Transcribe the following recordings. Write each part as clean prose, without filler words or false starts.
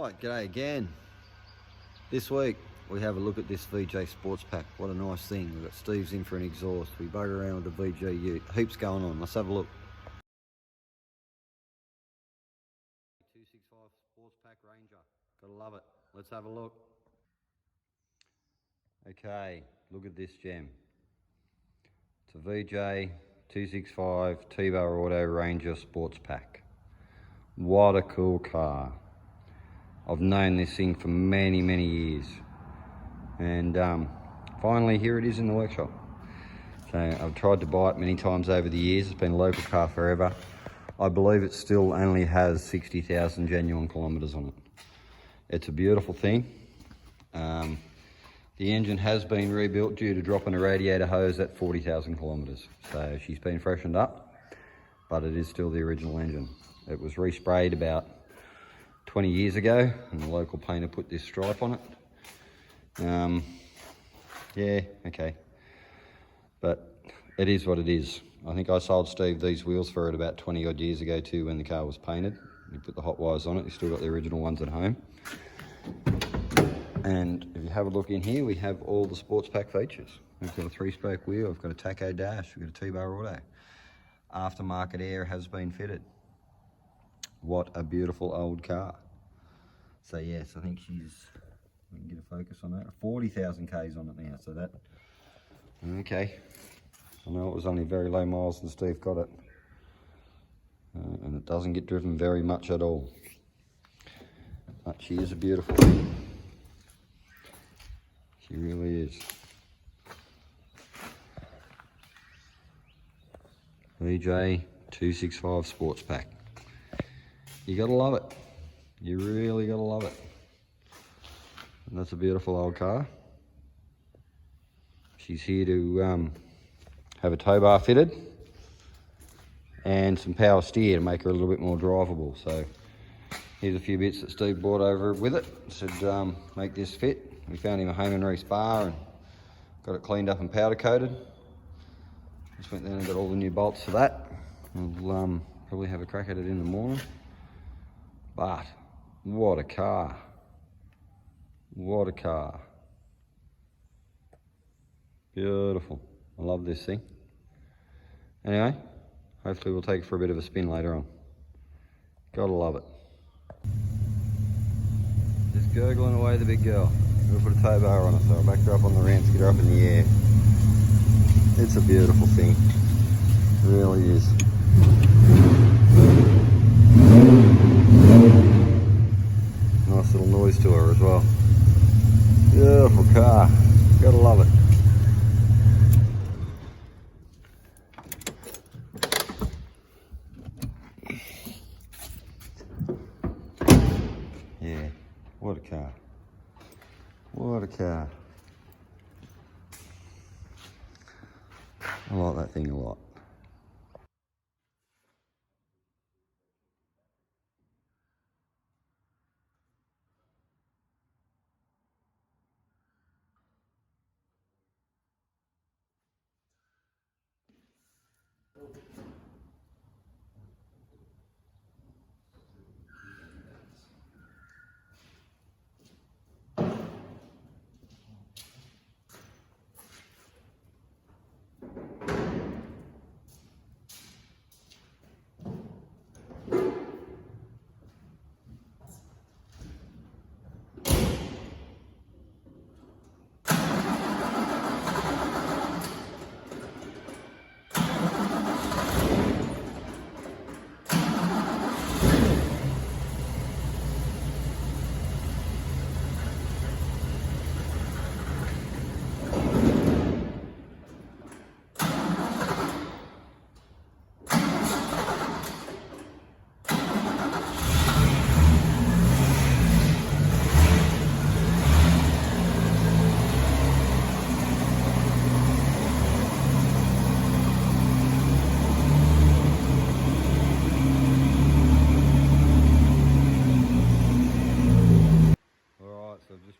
Right, g'day again. This week we have a look at this VJ Sports Pack. What a nice thing. We've got Steve's in for an exhaust. We bugger around with the VG Ute. Heaps going on. Let's have a look. 265 Sports Pack Ranger. Gotta love it. Let's have a look. Okay, look at this gem. It's a VJ 265 T-Bar Auto Ranger Sports Pack. What a cool car. I've known this thing for many years, and finally here it is in the workshop. So I've tried to buy it many times over the years. It's been a local car forever. I believe it still only has 60,000 genuine kilometres on it. It's a beautiful thing. The engine has been rebuilt due to dropping a radiator hose at 40,000 kilometres. So she's been freshened up, but it is still the original engine. It was resprayed about 20 years ago, and the local painter put this stripe on it. Yeah, okay. But it is what it is. I think I sold Steve these wheels for it about 20 odd years ago too, when the car was painted. He put the hot wires on it. He's still got the original ones at home. And if you have a look in here, we have all the sports pack features. We've got a 3-spoke wheel, we've got a tacho dash, we've got a T-Bar Auto. Aftermarket air has been fitted. What a beautiful old car. So yes, I think she's, we can get a focus on that, 40,000 Ks on it now, so that, okay. I know it was only very low miles and Steve got it. And it doesn't get driven very much at all. But she is a beautiful thing. She really is. VJ 265 Sports Pack. You gotta love it. You really gotta love it. And that's a beautiful old car. She's here to have a tow bar fitted and some power steer to make her a little bit more drivable. So here's a few bits that Steve brought over with it. Said make this fit. We found him a Home and Reese bar and got it cleaned up and powder coated. Just went there and got all the new bolts for that. We'll probably have a crack at it in the morning. But what a car. What a car. Beautiful. I love this thing. Anyway, hopefully we'll take it for a bit of a spin later on. Gotta love it. Just gurgling away the big girl. We'll put a tow bar on it, so I'll back her up on the ramps, get her up in the air. It's a beautiful thing. It really is. Nice little noise to her as well. Beautiful car. Gotta love it. Yeah, what a car. What a car. I like that thing a lot.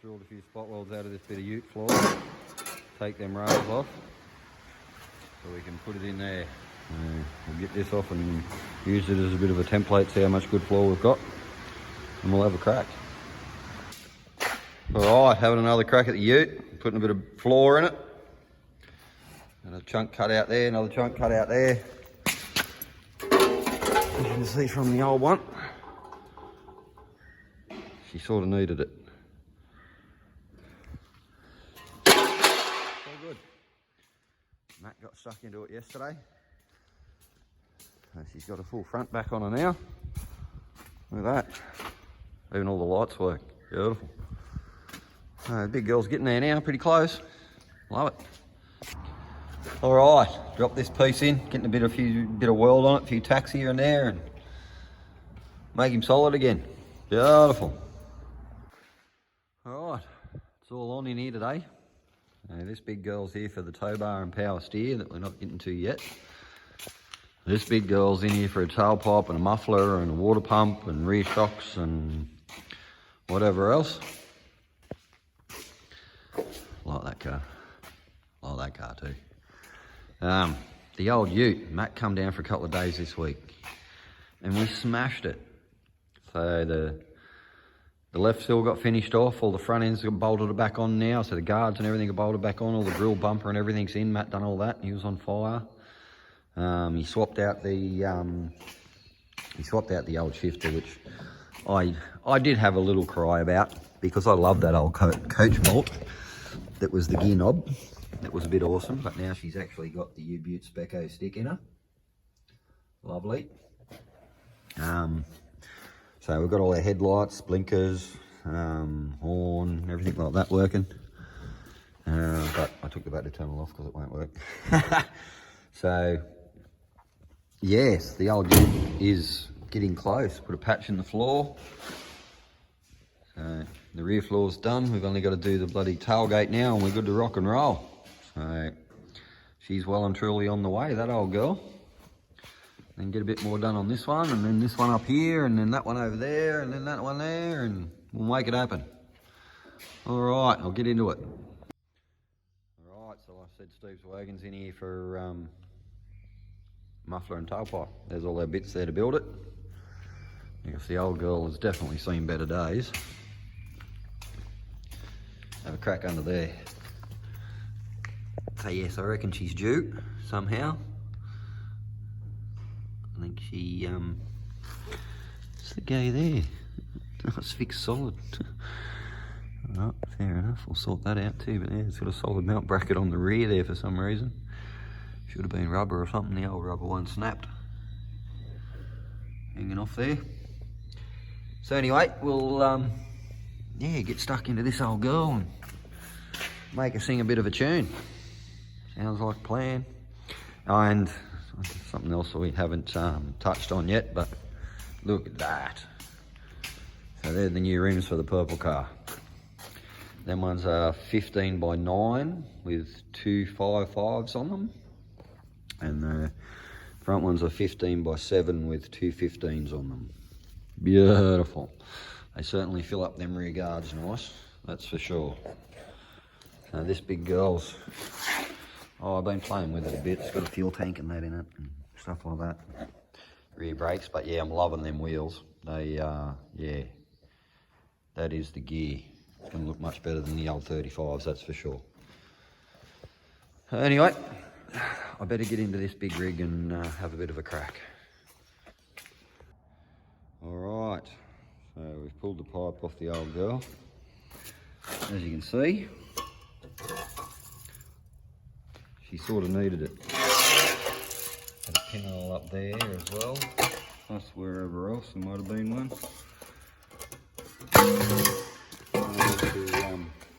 Drilled a few spot welds out of this bit of ute floor, take them rails off so we can put it in there. We'll get this off and use it as a bit of a template, see how much good floor we've got, and we'll have a crack. Alright, having another crack at the ute, putting a bit of floor in it. And a chunk cut out there, another chunk cut out there. As you can see from the old one, she sort of needed it. All good. Matt got stuck into it yesterday. So she's got a full front back on her now. Look at that. Even all the lights work. Beautiful. The big girl's getting there now, pretty close. Love it. All right, drop this piece in, getting a bit of weld on it, a few tacks here and there, and make him solid again. Beautiful. All right, it's all on in here today. This big girl's here for the tow bar and power steer that we're not getting to yet. This big girl's in here for a tailpipe and a muffler and a water pump and rear shocks and whatever else. Like that car. Like that car too. The old ute, Matt come down for a couple of days this week and we smashed it. So the left sill got finished off, all the front ends got bolted back on now, so the guards and everything are bolted back on, all the grill bumper and everything's in. Matt done all that, he was on fire. He swapped out the old shifter, which I did have a little cry about because I love that old coach bolt. That was the gear knob. That was a bit awesome, but now she's actually got the U-Butte Speco stick in her. Lovely. So we've got all our headlights, blinkers, horn, everything like that working. But I took the battery terminal off because it won't work. So, yes, the old ute is getting close. Put a patch in the floor. So the rear floor's done. We've only got to do the bloody tailgate now and we're good to rock and roll. So she's well and truly on the way, that old girl. Then get a bit more done on this one, and then this one up here, and then that one over there, and then that one there, and we'll make it happen. All right, I'll get into it. All right, so like I said, Steve's wagon's in here for muffler and tailpipe. There's all our bits there to build it. I guess the old girl has definitely seen better days. Have a crack under there. So yes, I reckon she's due somehow. I think she, what's the go there? It's fixed solid. Oh, fair enough, we'll sort that out too, but yeah, it's got a solid mount bracket on the rear there for some reason. Should have been rubber or something, the old rubber one snapped. Hanging off there. So anyway, we'll, yeah, get stuck into this old girl and make her sing a bit of a tune. Sounds like a plan. Oh, and something else we haven't touched on yet, but look at that. So they're the new rims for the purple car. Them ones are 15 by 9 with two 5.5s on them. And the front ones are 15 by 7 with two 15s on them. Beautiful. They certainly fill up them rear guards nice, that's for sure. So this big girl's, oh, I've been playing with it a bit. It's got a fuel tank and that in it and stuff like that. Rear brakes, but yeah, I'm loving them wheels. They, yeah, that is the gear. It's going to look much better than the old 35s, that's for sure. Anyway, I better get into this big rig and have a bit of a crack. All right, so we've pulled the pipe off the old girl. As you can see, she sort of needed it. Had a pinhole up there as well, plus wherever else there might have been one.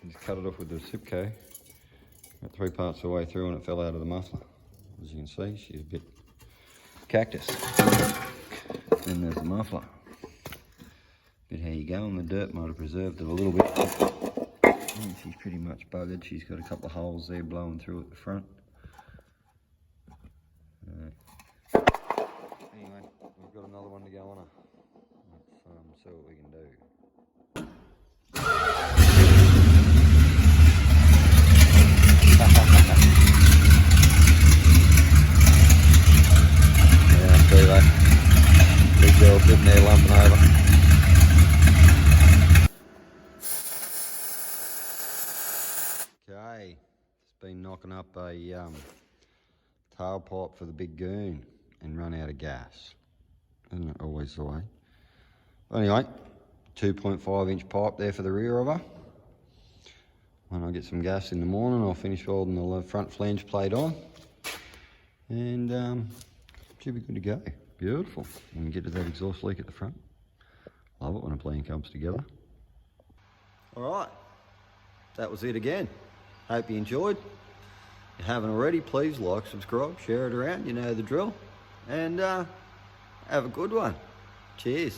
Just cut it off with the Sipco. Got 3 parts of the way through and it fell out of the muffler. As you can see, she's a bit cactus. Then there's the muffler. But how you go, and the dirt might have preserved it a little bit. She's pretty much buggered. She's got a couple of holes there blowing through at the front. Anyway, we've got another one to go on her. Let's see what we can do. Yeah, see that. Big girl sitting there lumping over. been knocking up a tailpipe for the big goon and run out of gas. Isn't it always the way? Anyway, 2.5-inch pipe there for the rear of her. When I get some gas in the morning, I'll finish welding the front flange plate on. And should be good to go. Beautiful. And get to that exhaust leak at the front. Love it when a plan comes together. Alright, that was it again. Hope you enjoyed. If you haven't already, please like, subscribe, share it around, you know the drill. And have a good one. Cheers.